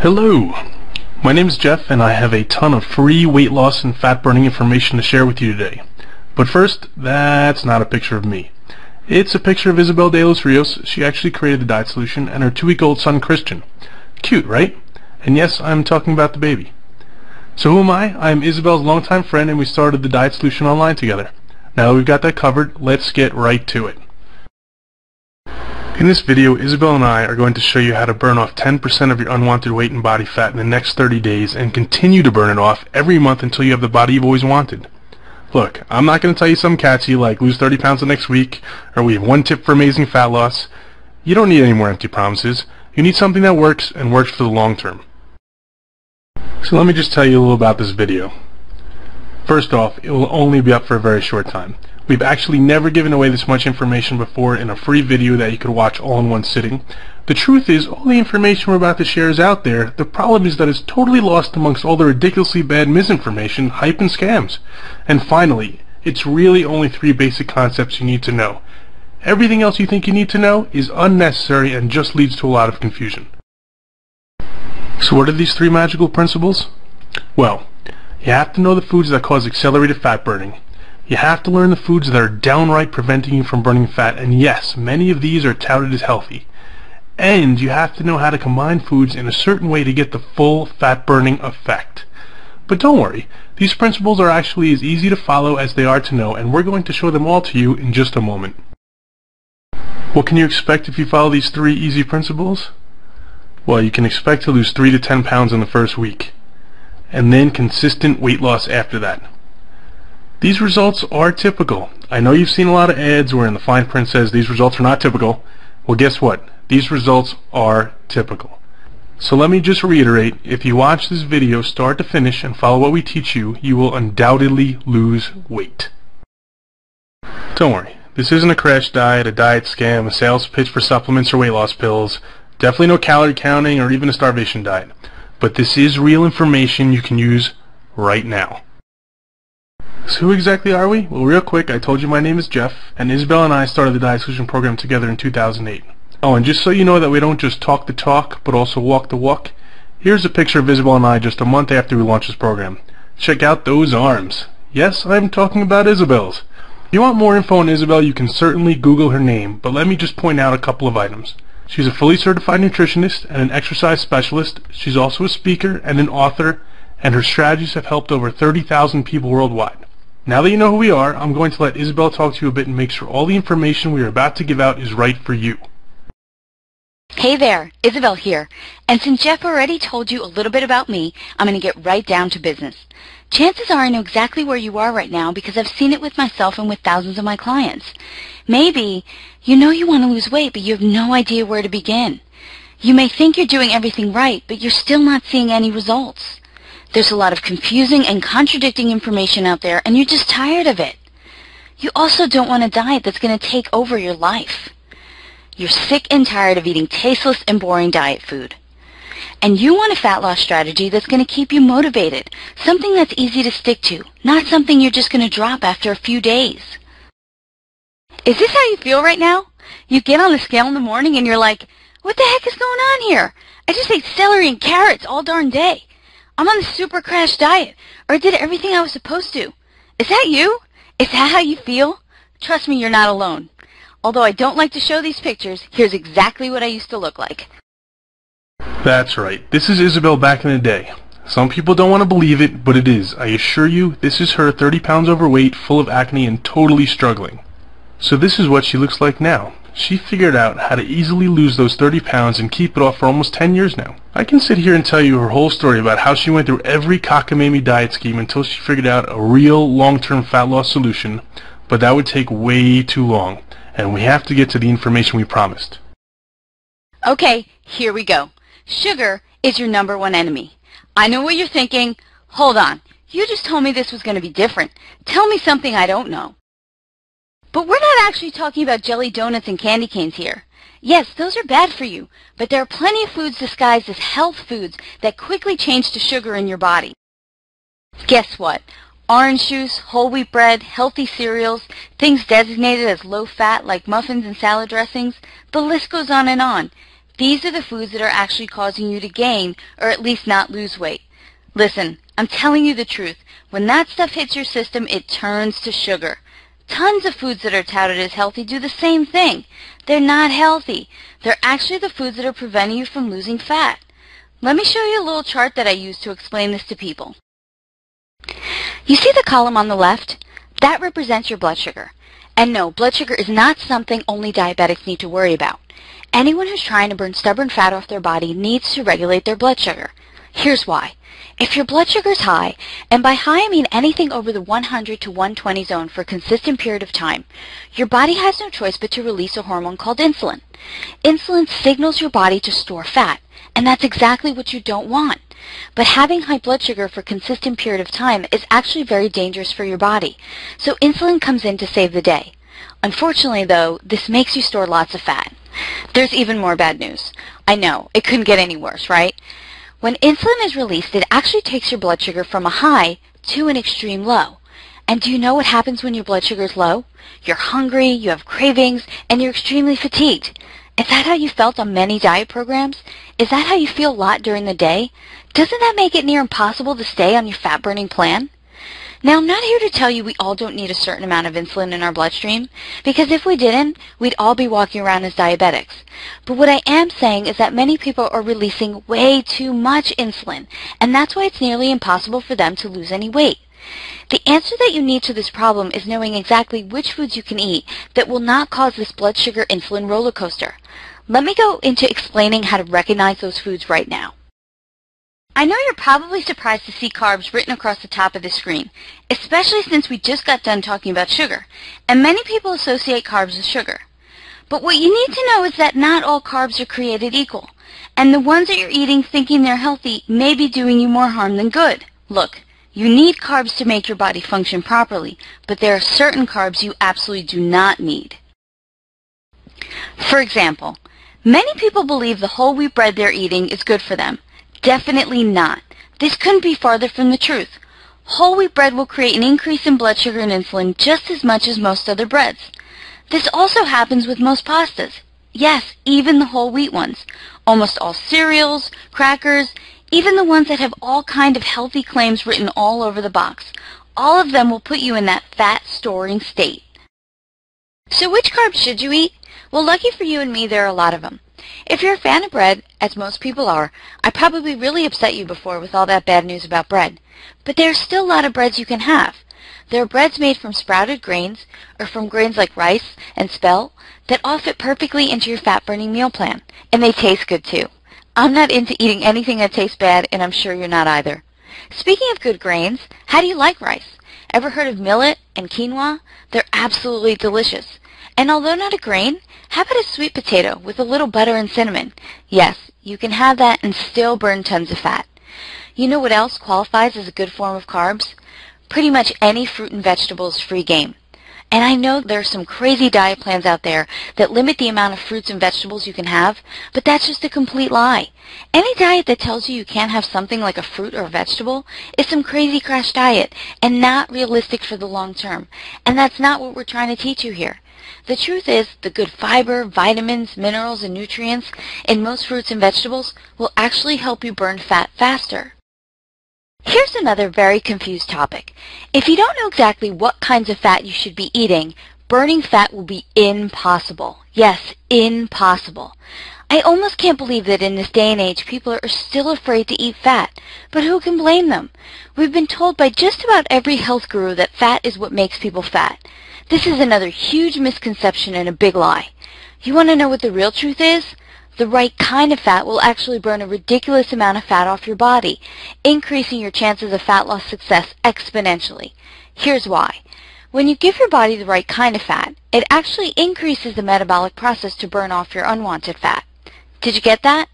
Hello, my name is Jeff and I have a ton of free weight loss and fat burning information to share with you today. But first, that's not a picture of me. It's a picture of Isabel de los Rios. She actually created the diet solution, and her 2-week-old son Christian. Cute, right? And yes, I'm talking about the baby. So who am I? I'm Isabel's longtime friend and we started the diet solution online together. Now that we've got that covered, let's get right to it. In this video, Isabel and I are going to show you how to burn off 10% of your unwanted weight and body fat in the next 30 days and continue to burn it off every month until you have the body you've always wanted. Look, I'm not going to tell you some catchy like lose 30 pounds the next week or we have one tip for amazing fat loss. You don't need any more empty promises. You need something that works and works for the long term. So let me just tell you a little about this video. First off, it will only be up for a very short time. We've actually never given away this much information before in a free video that you could watch all in one sitting. The truth is, all the information we're about to share is out there. The problem is that it's totally lost amongst all the ridiculously bad misinformation, hype, and scams. And finally, it's really only 3 basic concepts you need to know. Everything else you think you need to know is unnecessary and just leads to a lot of confusion. So what are these 3 magical principles? Well, you have to know the foods that cause accelerated fat burning. You have to learn the foods that are downright preventing you from burning fat, and yes, many of these are touted as healthy. And you have to know how to combine foods in a certain way to get the full fat burning effect. But don't worry, these principles are actually as easy to follow as they are to know, and we're going to show them all to you in just a moment. What can you expect if you follow these 3 easy principles? Well, you can expect to lose 3 to 10 pounds in the first week, and then consistent weight loss after that. These results are typical. I know you've seen a lot of ads where in the fine print says these results are not typical. Well, guess what? These results are typical. So let me just reiterate, if you watch this video start to finish and follow what we teach you, you will undoubtedly lose weight. Don't worry, this isn't a crash diet, a diet scam, a sales pitch for supplements or weight loss pills, definitely no calorie counting or even a starvation diet. But this is real information you can use right now. So who exactly are we? Well, real quick, I told you my name is Jeff, and Isabel and I started the Diet Solution program together in 2008. Oh, and just so you know that we don't just talk the talk, but also walk the walk, here's a picture of Isabel and I just a month after we launched this program. Check out those arms. Yes, I'm talking about Isabel's. If you want more info on Isabel, you can certainly Google her name, but let me just point out a couple of items. She's a fully certified nutritionist and an exercise specialist. She's also a speaker and an author, and her strategies have helped over 30,000 people worldwide. Now that you know who we are, I'm going to let Isabel talk to you a bit and make sure all the information we are about to give out is right for you. Hey there, Isabel here. And since Jeff already told you a little bit about me, I'm going to get right down to business. Chances are I know exactly where you are right now because I've seen it with myself and with thousands of my clients. Maybe you know you want to lose weight, but you have no idea where to begin. You may think you're doing everything right, but you're still not seeing any results. There's a lot of confusing and contradicting information out there, and you're just tired of it. You also don't want a diet that's going to take over your life. You're sick and tired of eating tasteless and boring diet food. And you want a fat loss strategy that's going to keep you motivated, something that's easy to stick to, not something you're just going to drop after a few days. Is this how you feel right now? You get on the scale in the morning and you're like, what the heck is going on here? I just ate celery and carrots all darn day. I'm on the super crash diet, or I did everything I was supposed to. Is that you? Is that how you feel? Trust me, you're not alone. Although I don't like to show these pictures, here's exactly what I used to look like. That's right. This is Isabel back in the day. Some people don't want to believe it, but it is. I assure you, this is her 30 pounds overweight, full of acne, and totally struggling. So this is what she looks like now. She figured out how to easily lose those 30 pounds and keep it off for almost 10 years now. I can sit here and tell you her whole story about how she went through every cockamamie diet scheme until she figured out a real long-term fat loss solution, but that would take way too long, and we have to get to the information we promised. Okay, here we go. Sugar is your #1 enemy. I know what you're thinking. Hold on. You just told me this was going to be different. Tell me something I don't know. But we're not actually talking about jelly donuts and candy canes here. Yes, those are bad for you, but there are plenty of foods disguised as health foods that quickly change to sugar in your body. Guess what? Orange juice, whole wheat bread, healthy cereals, things designated as low fat like muffins and salad dressings, the list goes on and on. These are the foods that are actually causing you to gain, or at least not lose weight. Listen, I'm telling you the truth. When that stuff hits your system, it turns to sugar. Tons of foods that are touted as healthy do the same thing. They're not healthy. They're actually the foods that are preventing you from losing fat. Let me show you a little chart that I use to explain this to people. You see the column on the left? That represents your blood sugar. And no, blood sugar is not something only diabetics need to worry about. Anyone who's trying to burn stubborn fat off their body needs to regulate their blood sugar. Here's why. If your blood sugar is high, and by high I mean anything over the 100 to 120 zone for a consistent period of time, your body has no choice but to release a hormone called insulin. Insulin signals your body to store fat, and that's exactly what you don't want. But having high blood sugar for a consistent period of time is actually very dangerous for your body, so insulin comes in to save the day. Unfortunately, though, this makes you store lots of fat. There's even more bad news. I know, it couldn't get any worse, right? When insulin is released, it actually takes your blood sugar from a high to an extreme low. And do you know what happens when your blood sugar is low? You're hungry, you have cravings, and you're extremely fatigued. Is that how you felt on many diet programs? Is that how you feel a lot during the day? Doesn't that make it near impossible to stay on your fat-burning plan? Now, I'm not here to tell you we all don't need a certain amount of insulin in our bloodstream, because if we didn't, we'd all be walking around as diabetics. But what I am saying is that many people are releasing way too much insulin, and that's why it's nearly impossible for them to lose any weight. The answer that you need to this problem is knowing exactly which foods you can eat that will not cause this blood sugar insulin roller coaster. Let me go into explaining how to recognize those foods right now. I know you're probably surprised to see carbs written across the top of the screen, especially since we just got done talking about sugar, and many people associate carbs with sugar. But what you need to know is that not all carbs are created equal, and the ones that you're eating thinking they're healthy may be doing you more harm than good. Look, you need carbs to make your body function properly, but there are certain carbs you absolutely do not need. For example, many people believe the whole wheat bread they're eating is good for them. Definitely not. This couldn't be farther from the truth. Whole wheat bread will create an increase in blood sugar and insulin just as much as most other breads. This also happens with most pastas. Yes, even the whole wheat ones. Almost all cereals, crackers, even the ones that have all kind of healthy claims written all over the box. All of them will put you in that fat-storing state. So which carbs should you eat? Well, lucky for you and me, there are a lot of them. If you're a fan of bread, as most people are, I probably really upset you before with all that bad news about bread. But there are still a lot of breads you can have. There are breads made from sprouted grains, or from grains like rice and spelt, that all fit perfectly into your fat-burning meal plan. And they taste good, too. I'm not into eating anything that tastes bad, and I'm sure you're not either. Speaking of good grains, how do you like rice? Ever heard of millet and quinoa? They're absolutely delicious. And although not a grain, how about a sweet potato with a little butter and cinnamon? Yes, you can have that and still burn tons of fat. You know what else qualifies as a good form of carbs? Pretty much any fruit and vegetable is free game. And I know there are some crazy diet plans out there that limit the amount of fruits and vegetables you can have, but that's just a complete lie. Any diet that tells you you can't have something like a fruit or a vegetable is some crazy crash diet and not realistic for the long term. And that's not what we're trying to teach you here. The truth is, the good fiber, vitamins, minerals, and nutrients in most fruits and vegetables will actually help you burn fat faster. Here's another very confused topic. If you don't know exactly what kinds of fat you should be eating, burning fat will be impossible. Yes, impossible. I almost can't believe that in this day and age people are still afraid to eat fat. But who can blame them? We've been told by just about every health guru that fat is what makes people fat. This is another huge misconception and a big lie. You want to know what the real truth is? The right kind of fat will actually burn a ridiculous amount of fat off your body, increasing your chances of fat loss success exponentially. Here's why. When you give your body the right kind of fat, it actually increases the metabolic process to burn off your unwanted fat. Did you get that?